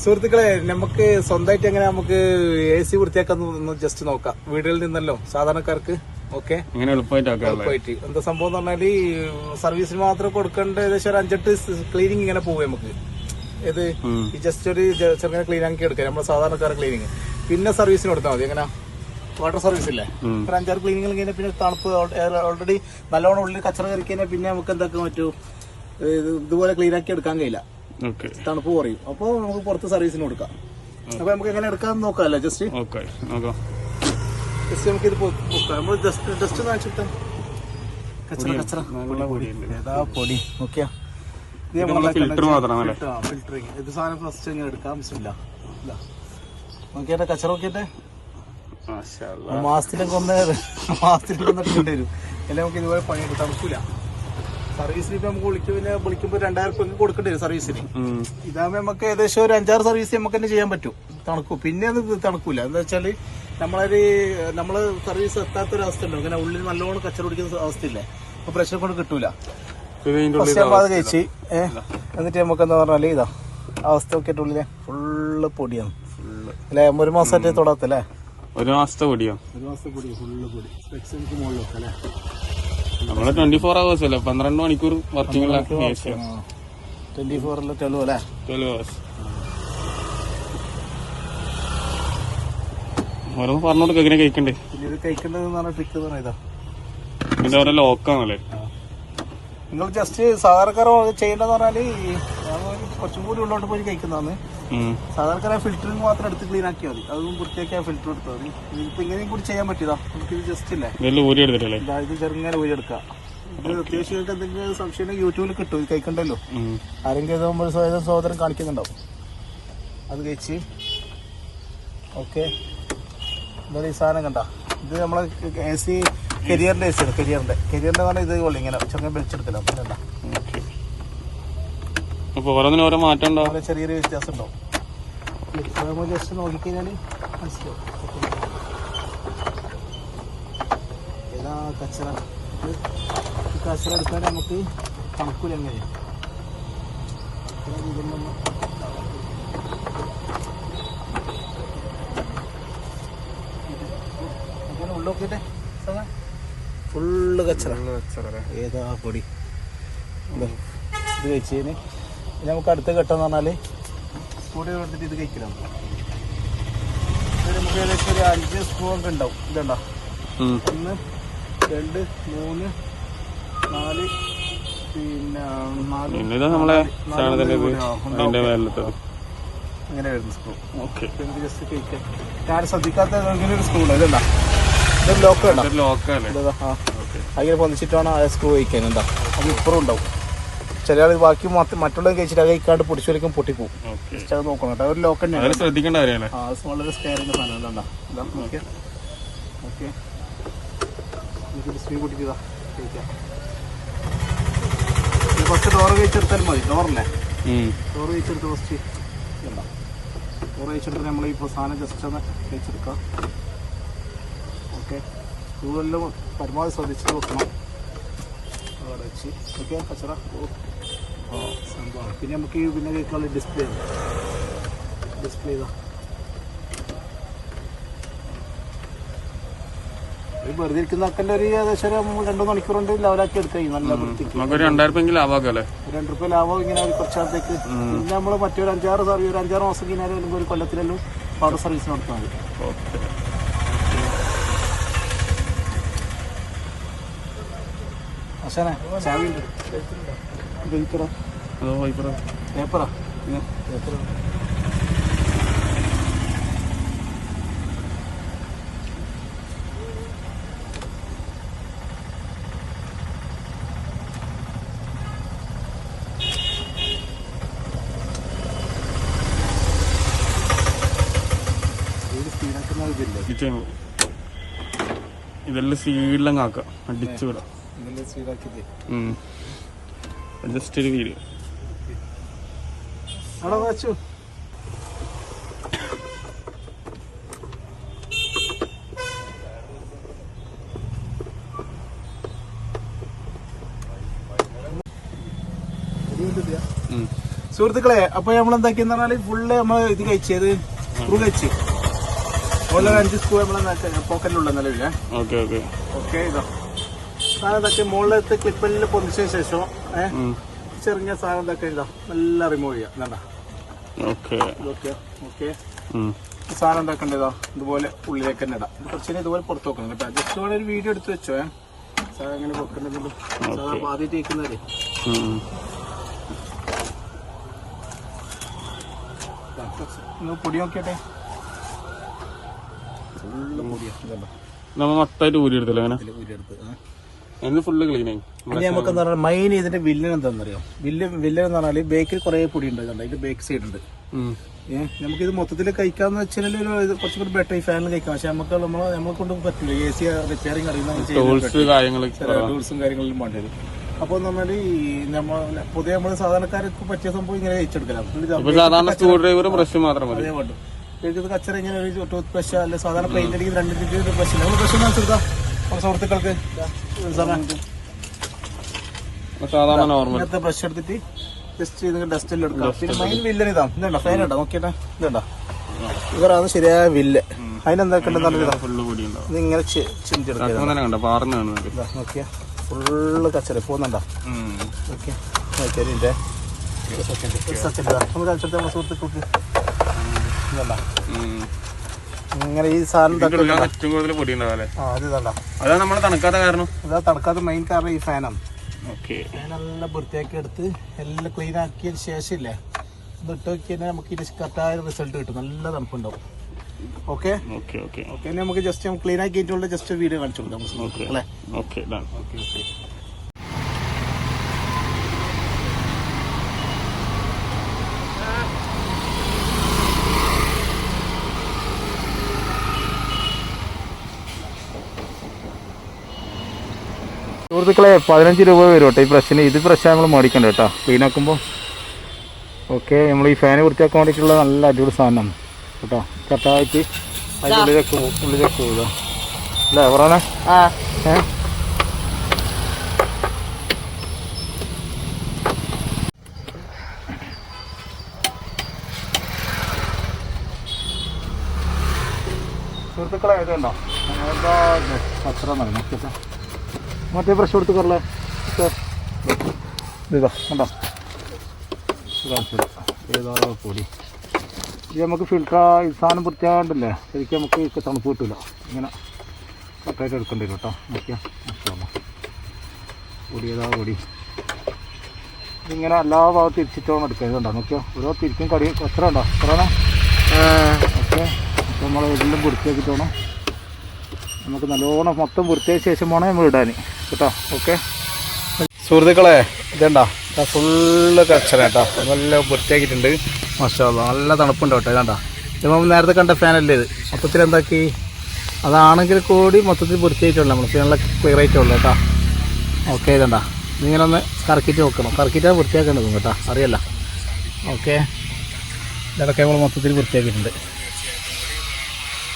സുഹൃത്തുക്കളെ, നമുക്ക് സ്വന്തമായിട്ട് എങ്ങനെ നമുക്ക് AC വൃത്തിയാക്കാന്ന് ജസ്റ്റ് നോക്കാം. വീടുകളിൽ നിന്നല്ലോ സാധാരണക്കാർക്ക്. ഓക്കെ, എളുപ്പമായിട്ട് എന്താ സംഭവം എന്ന് പറഞ്ഞാല് സർവീസിന് മാത്രം കൊടുക്കേണ്ട ഏകദേശം ഒരു 5-8 ക്ലീനിങ് ഇങ്ങനെ പോകും നമുക്ക്. ഇത് ജസ്റ്റ് ഒരു ചെറുങ്ങനെ ക്ലീൻ ആക്കി എടുക്കാം നമ്മുടെ സാധാരണക്കാരുടെ ക്ലീനിങ്. പിന്നെ സർവീസിന് കൊടുത്താൽ മതി. എങ്ങനെ വാട്ടർ സർവീസ് ഇല്ലേ, ഒരു 5-6 ക്ലീനിങ്ങൾ കഴിഞ്ഞാൽ പിന്നെ തണുപ്പ് ഓൾറെഡി നല്ലോണം ഉള്ളിൽ കച്ചറ കയറി കഴിഞ്ഞാൽ പിന്നെ നമുക്ക് എന്താക്കാൻ പറ്റും, ഇതുപോലെ ക്ലീൻ ആക്കി എടുക്കാൻ കഴിയില്ല, തണുപ്പ് കുറയും. അപ്പോൾ നമുക്ക് പുറത്ത് സർവീസിന് കൊടുക്കാം. അപ്പൊ നമുക്ക് എങ്ങനെ എടുക്കാന്ന് നോക്കാമല്ലോ. ജസ്റ്റ് നമുക്ക് ഇത് നമ്മൾ ജസ്റ്റ് കാണിച്ചിട്ട് പൊടി നോക്കിയാ ഫിൽറ്ററിങ്. ഇത് സാധനം ഫസ്റ്റ് ഇങ്ങനെ എടുക്കാം. നോക്കിയാട്ടെ കച്ചറ നോക്കിയാട്ടെ. മാസത്തിലൊക്കെ വന്നിട്ടുണ്ട് വരും. എല്ലാം നമുക്ക് ഇതുപോലെ പണിയെടുത്ത് തണുക്കൂല. സർവീസിന് ഇപ്പൊ നമുക്ക് വിളിക്കുമ്പോൾ 2000 രൂപ കൊടുക്കേണ്ടി വരും സർവീസിന്. ഇതാകുമ്പോ നമുക്ക് ഏകദേശം ഒരു 5-6 സർവീസ് നമുക്ക് തന്നെ ചെയ്യാൻ പറ്റും. തണുക്കും. പിന്നെ അത് തണുക്കൂല. എന്താ വെച്ചാല് നമ്മള് സർവീസ് എത്താത്തൊരവസ്ഥ ഉണ്ടോ, അങ്ങനെ ഉള്ളിൽ നല്ലോണം കച്ചറ പിടിക്കുന്ന അവസ്ഥയില്ലേ, അപ്പൊ പ്രഷർ കൊണ്ട് കിട്ടൂല. അത് കഴിച്ച് എന്നിട്ട് നമുക്ക് എന്താ പറഞ്ഞാല് ഇതാ അവസ്ഥ ഒക്കെ ഉള്ളിലെ ഫുള്ള് പൊടിയാണ് അല്ലെ. 1 മാസമായിട്ട് തൊടാത്തല്ലേ, 1 മാസത്തെ പൊടിയോ? 1 മാസത്തെ പൊടി, ഫുള്ള് പൊടി. സ്പെക്സിന് മുകളിലൊക്കെ അല്ലേ. നമ്മള് 24 hours അല്ലേ, 12 മണിക്കൂർ വർക്കിംഗ് 24 അല്ലേ, 12 അല്ലേ, 12 hours. ഓരോന്ന് പറഞ്ഞോണ്ട് എങ്ങനെ കഴിക്കണ്ടേ. പിന്നെ ഇത് കഴിക്കേണ്ടതെന്ന് പറഞ്ഞ ട്രിക്ക് എന്ന് പറഞ്ഞാൽ ഇതാ, ഇതിന്റെ ഓരോ ലോക്കാണല്ലേ. നിങ്ങൾ ജസ്റ്റ് സാധാരണക്കാരോ ചെയ്യേണ്ടതെന്ന് പറഞ്ഞാല് കുറച്ചും കൂടി ഉള്ളോട്ട് പോയി കഴിക്കുന്നതാണ്. സാധാരണക്കാരെ ഫിൽറ്ററിങ് മാത്രം എടുത്ത് ക്ലീൻ ആക്കിയാൽ മതി. അതും വൃത്തിയാക്കിയാൽ ഫിൽറ്റർ എടുത്താൽ മതി. ഇതിപ്പോ ഇങ്ങനെയും കൂടി ചെയ്യാൻ പറ്റിയതാ. നമുക്ക് ഇത് ജസ്റ്റ് ഇല്ലേ, ഇത് ചെറുങ്ങനെ ഊരി എടുക്കാം. ഇത് അത്യാവശ്യം എന്തെങ്കിലും സംശയം യൂട്യൂബിൽ കിട്ടും. ഇത് കഴിക്കണ്ടല്ലോ, ആരെങ്കിലും സഹോദരൻ കാണിക്കുന്നുണ്ടാവും. അത് കഴിച്ച് ഓക്കെ. എന്താ ഈ സാധനം കണ്ട, ഇത് നമ്മളെ AC കരിയറിന്റെ AC ആണ്. കരിയറിന്റെ പറഞ്ഞാൽ ഇത് പോലെ ഇങ്ങനെ ചെറുങ്ങനെ വെളിച്ചെടുക്കില്ല. പിന്നെ ഓരോ മാറ്റം ഉണ്ടാവും, ചെറിയൊരു വ്യത്യാസം ഉണ്ടാവും. നമ്മൾ ജസ്റ്റ് നോക്കിക്കഴിഞ്ഞാല് മനസ്സിലാവും. ഏതാ കച്ചറ, കച്ചറ എടുക്കാൻ നമുക്ക് തണുക്കൂല. എങ്ങനെ ഉള്ളോക്കിട്ടെ ഫുള്ള് കച്ചറ ഏതാ പൊടി. ഇത് കഴിച്ചതിന് നമുക്ക് അടുത്ത ഘട്ടം എന്ന് പറഞ്ഞാല് പൊടി കൊടുത്തിട്ട് ഇത് കഴിക്കണം. നമുക്ക് ഏകദേശം ഒരു 5 സ്പൂൺ ഒക്കെ ഉണ്ടാവും. ഇതുണ്ടോ, 1 2 3 4 പിന്നെ 4 അങ്ങനെ വരുന്ന സ്പൂൺ. ജസ്റ്റ് കഴിക്കാം. ഞാൻ ശ്രദ്ധിക്കാത്ത ഇങ്ങനെ ഒരു സ്പൂൺ ഇതുണ്ടാ, ഇതൊരു ലോക്ക് അങ്ങനെ പൊന്നിച്ചിട്ടാണ് ആ സ്ക്രൂ കഴിക്കാൻ. എന്താ അത് ഇപ്പറും ഉണ്ടാവും. ചില ആൾ ബാക്കി മറ്റുള്ളത് കഴിച്ചിട്ട് അത് കഴിക്കാണ്ട് പൊടിച്ചു വലിക്കും, പൊട്ടിപ്പോവും. അത് നോക്കണം കേട്ടോ. ഒരു ലോക്ക് തന്നെ ശ്രദ്ധിക്കേണ്ട കാര്യമാണ്. വളരെ സ്കെയറിന്റെ സാധനം. ഓക്കെ ഓക്കെ, സ്പീഡ് പൊട്ടിക്കുക കഴിക്കാം. ഫസ്റ്റ് ഡോറ് കഴിച്ചെടുത്താലും മതി. ഡോറല്ലേ, ഡോറ് കഴിച്ചെടുത്ത് ഫസ്റ്റ് ഡോറ് കഴിച്ചെടുത്ത് നമ്മൾ ഇപ്പോൾ സാധനം ജസ്റ്റ് ഒന്ന് കഴിച്ചെടുക്കാം. ഓക്കെ, സ്കൂളെല്ലാം പരമാവധി ശ്രദ്ധിച്ചിട്ട് വെക്കണം. അവിടെ വെച്ച് ഓക്കെ കച്ചറ സംഭവമാണ്. പിന്നെ നമുക്ക് പിന്നെ കേൾക്കാനുള്ള ഡിസ്പ്ലേ ചെയ്താ വെറുതെ ഇരിക്കുന്ന ആൾക്കാരുടെ ഒരു ഏകദേശം 2 മണിക്കൂർ കൊണ്ട് ലെവലാക്കി എടുക്കാം. നല്ല വൃത്തിക്ക് 2,000 ലാഭമല്ലേ, 2 രൂപ ലാഭം. ഇങ്ങനെ ഒരു കുറച്ചാളത്തേക്ക് പിന്നെ നമ്മൾ മറ്റൊരു 5-6 മാസം കഴിഞ്ഞാൽ അല്ലെങ്കിൽ ഒരു കൊല്ലത്തിലെല്ലാം വാട്ടർ സർവീസ് നടത്താൻ മതി. അശാനെ ചാവി പേപ്പറാ ഇതെല്ലാം സീഡിലങ്ങ് ആക്കാം, അടിച്ചു വിടാം. ജസ്റ്റ് ഒരു വീഡിയോ സുഹൃത്തുക്കളെ അപ്പൊ നമ്മൾ എന്താക്കിയെന്ന് പറഞ്ഞാല് ഫുള്ള് നമ്മൾ ഇത് കഴിച്ചത് സ്ക്രൂ കഴിച്ച് മുകളിൽ 5 സ്ക്രൂ നമ്മളെ പോക്കറ്റിലുള്ള നിലവില്ല. ഓക്കെ ഇതാ സാധനം ഇതൊക്കെ മുകളിലത്തെ ക്ലിപ്പെല്ലാം പൊന്തിച്ചതിന് ശേഷം ചെറിയ സാധനം ഇതൊക്കെ ഇതാ നല്ല റിമൂവ് ചെയ്യാം. എന്താ ഓക്കെ സാധനം എന്താക്കണ്ട ഇതാ ഇതുപോലെ ഉള്ളിലേക്ക് തന്നെ ഇടാം. കുറച്ചിനെ ഇതുപോലെ പുറത്ത് വെക്കണം കേട്ടോ. ജസ്റ്റ് വേണേ ഒരു വീഡിയോ എടുത്ത് വെച്ചോ. സാധനം എങ്ങനെ വെക്കണ്ടെങ്കിലും സാധനം ആദ്യമായിട്ട് വെക്കുന്നതേ. പൊടി നോക്കിയാട്ടെ ഫുള്ള് പൊടിയാണ്. നമ്മൾ മൊത്തമായിട്ട് ഊരി എടുത്തല്ലോ അങ്ങനെ ഫുള്ള് ക്ലീൻ ആയി. ഇനി നമുക്ക് എന്താ പറയുക മെയിൻ ഇതിന്റെ വില്ലൻ എന്താണെന്നറിയോ? വില്ലൻ എന്ന് പറഞ്ഞാല് ബേക്കിൽ കുറെ പൊടി ഉണ്ട്. ഇതിന്റെ ബേക്ക് സൈഡ് ഉണ്ട്. നമുക്ക് ഇത് മൊത്തത്തിൽ കഴിക്കാന്ന് വെച്ചാൽ കുറച്ചും കൂടി ബെറ്റർ ഈ ഫാനിൽ കഴിക്കാം. പക്ഷെ നമുക്ക് നമ്മളെ കൊണ്ട് പറ്റില്ല. AC റിപ്പയറിംഗ് അറിയുന്ന ടൂൾസും കാര്യങ്ങളിലും വേണ്ടത്. അപ്പൊ നമ്മള് പൊതുവെ നമ്മള് സാധാരണക്കാർക്ക് പറ്റിയ സംഭവം ഇങ്ങനെ കഴിച്ചെടുക്കലാണ്. അതേ വേണ്ടു. ഇത് കച്ചറ ഇങ്ങനെ ഒരു ടൂത്ത് ബ്രഷ് അല്ലെ സാധാരണ പെയിന്റ് അടിക്കുന്ന 2 ബ്രഷ് നമ്മൾ ബ്രഷ് എടുക്കാം സുഹൃത്തുക്കൾക്ക്. ഇങ്ങനത്തെ ബ്രഷ് എടുത്തിട്ട് ജസ്റ്റ് ഇത് ഡസ്റ്റിൽ എടുക്കാം. പിന്നെ മെയിൻ വില്ലൻ ഇതാണ്. ഇതുണ്ടോ ഫാൻ ഉണ്ടോ നോക്കിയിട്ടാ? ഇതുണ്ടോ ഇവരാണ് ശരിയായ വില്ല്. അതിനെന്താക്കണ്ടെന്ന് ഇങ്ങനെ ചിന്തിച്ചെടുക്കാം. നോക്കിയാ ഫുള്ള് കച്ചറ പോകുന്നുണ്ടോ? ഓക്കെ നോക്കിയാ ഒന്ന് കളിച്ചെടുത്ത നമ്മുടെ സുഹൃത്തുക്കൾക്ക് ഇങ്ങനെ ഈ സാധനം തണുക്കാത്ത മെയിൻ കാരണം ഈ ഫാനാണ്. നല്ല വൃത്തിയാക്കി എടുത്ത് എല്ലാം ക്ലീൻ ആക്കിയതിന് ശേഷം ഇല്ലേ ഇത് ഇട്ട് നോക്കി കഴിഞ്ഞാൽ നമുക്ക് ഇതിന് കറക്റ്റായ റിസൾട്ട് കിട്ടും. നല്ല തണുപ്പുണ്ടാവും. ഓക്കെ നമുക്ക് ജസ്റ്റ് ക്ലീൻ ആക്കിയിട്ടുള്ള ജസ്റ്റ് വീഡിയോ കാണിച്ചു കൊടുക്കാം അല്ലേ? ഓക്കെ. സുഹൃത്തുക്കളെ 15 രൂപ വരും കേട്ടോ ഈ ബ്രഷിന്. ഇത് ബ്രഷാണ് നമ്മൾ മേടിക്കണ്ട കേട്ടോ ക്ലീൻ ആക്കുമ്പോൾ. ഓക്കെ നമ്മൾ ഈ ഫാന് വൃത്തിയാക്കാൻ വേണ്ടിയിട്ടുള്ള നല്ല അടിപൊളി സാധനമാണ് കേട്ടോ. കറക്റ്റായിട്ട് അതിൻ്റെ ഉള്ളിലേക്ക് പോകുക അല്ലേ പറഞ്ഞേ? സുഹൃത്തുക്കളെ ഇതുണ്ടോ അത്ര മതി നോക്കിട്ടോ. മറ്റേ ബ്രഷ് കൊടുത്ത് കുറേ ഇതാ കണ്ടോ ഏതാ പൊടി. ഇത് നമുക്ക് ഫിൽട്ടർ ഈ സാധനം വൃത്തിയാകണ്ടല്ലേ ശരിക്കും നമുക്ക് തണുപ്പ് കിട്ടില്ല. ഇങ്ങനെ കറക്റ്റായിട്ട് എടുക്കേണ്ടി വരും കേട്ടോ. നോക്കിയാൽ പൊടി ഏതാ പൊടി. ഇതിങ്ങനെ എല്ലാ ഭാഗത്തും തിരിച്ചിട്ടോണം എടുക്കുക. നോക്കിയോ ഓരോ തിരിക്കും കടി എത്ര ഉണ്ടോ എത്രയാണോ? ഓക്കെ അപ്പോൾ നമ്മൾ എല്ലാം വൃത്തിയാക്കിട്ടോണം. നമുക്ക് നല്ലോണം മൊത്തം വൃത്തിയായ ശേഷം വേണം നമ്മൾ ഇടാൻ കേട്ടോ. ഓക്കെ സുഹൃത്തുക്കളെ ഇതേണ്ടാ ഫുള്ള് കച്ചറ കേട്ടോ. നല്ല വൃത്തിയാക്കിയിട്ടുണ്ട്. മാഷാഅല്ലാഹ് നല്ല തണുപ്പുണ്ട് കേട്ടോ. ഇതാണ്ടാ ഇത് നമ്മൾ നേരത്തെ കണ്ട ഫാനല്ലേ ഇത്. മൊത്തത്തിൽ എന്താക്കി അതാണെങ്കിൽ കൂടി മൊത്തത്തിൽ വൃത്തിയായിട്ടുള്ളൂ. നമ്മൾ നല്ല ക്ലിയർ ആയിട്ടുള്ളൂ കേട്ടോ. ഓക്കെ ഇതണ്ടാ ഇതിങ്ങനെ ഒന്ന് കറക്കിയിട്ട് നോക്കണം. കറക്കിയിട്ടാണ് വൃത്തിയാക്കേണ്ടത് കേട്ടോ. അറിയല്ല. ഓക്കെ ഇതൊക്കെ നമ്മൾ മൊത്തത്തിൽ വൃത്തിയാക്കിയിട്ടുണ്ട്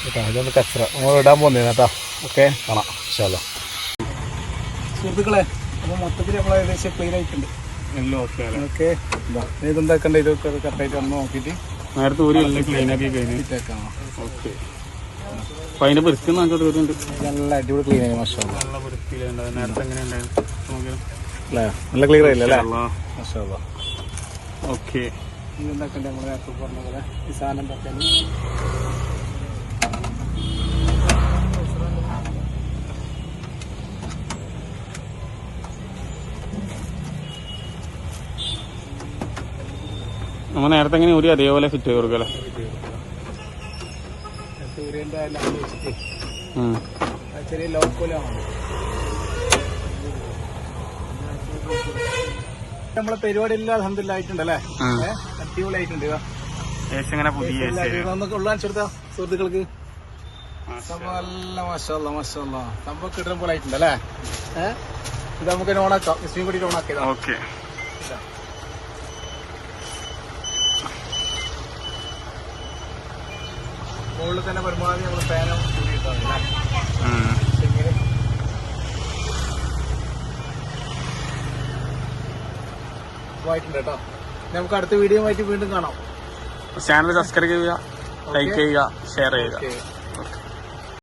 കേട്ടോ. ഇതൊന്ന് കച്ചറ നമ്മൾ ഇടാൻ പോകുന്നതാണ് കേട്ടോ. ഓക്കെ കാണാം ഇൻഷാല്ലാ. സുഹൃത്തുക്കളെ അപ്പോൾ മൊത്തത്തിൽ നമ്മൾ ഏകദേശം ക്ലീൻ ആയിട്ടുണ്ട്. ഓക്കെ ഇതെന്താക്കണ്ട ഇതൊക്കെ കറക്റ്റായിട്ട് ഒന്ന് നോക്കിയിട്ട് നേരത്തെ ഒരു ക്ലീൻ ആക്കി കഴിഞ്ഞിട്ടേക്കാം. ഓക്കെ അപ്പോൾ അതിൻ്റെ വൃത്തി നല്ല അടിപൊളി ക്ലീൻ ആയി മാഷാഅല്ലാഹ്. നല്ല വൃത്തിയിലുണ്ടാവും. നേരത്തെ എങ്ങനെ ഉണ്ടായിരുന്നു അല്ലേ? നല്ല ക്ലിയർ ആയില്ല അല്ലേ? മാഷാഅല്ലാഹ്. ഓക്കെ ഇതെന്താക്കണ്ടേ നമ്മൾ നേരത്തെ പറഞ്ഞ പോലെ ഈ സാധനം എന്താക്കാൻ നമ്മൾ നേരത്തെ എങ്ങനെ ഒരു അതേപോലെ ഫിറ്റ് ചെയ്ത് കൊടുക്കല്ലേ? ചെറിയ ലോ പോലെയാണ് നമ്മളെ പരിപാടി എല്ലാം അൽഹംദുലില്ലാഹ് ആയിട്ടുണ്ടല്ലേ? അടിപൊളിയായിട്ടുണ്ട്. ഉള്ളാൻ ചെറുതാ സുഹൃത്തുക്കൾക്ക് നല്ല മാഷാഅല്ലാഹ് മാഷാഅല്ലാഹ് സംഭവം കിട്ടുന്ന പോലെ ആയിട്ടുണ്ടല്ലേ? ഇത് നമുക്ക് ഓണാക്കാം. സ്ക്രീൻ കൂടി ഓണാക്കിയതാ. ഓക്കെ മുകളിൽ തന്നെ പരമാവധി നമ്മൾ ഫാനും കൂടിയിട്ടാണ് വായിട്ടുണ്ട് കേട്ടോ. നമുക്ക് അടുത്ത വീഡിയോ ആയിട്ട് വീണ്ടും കാണാം. ചാനൽ സബ്സ്ക്രൈബ് ചെയ്യുക, ലൈക്ക് ചെയ്യുക, ഷെയർ ചെയ്യുക. ഓക്കെ.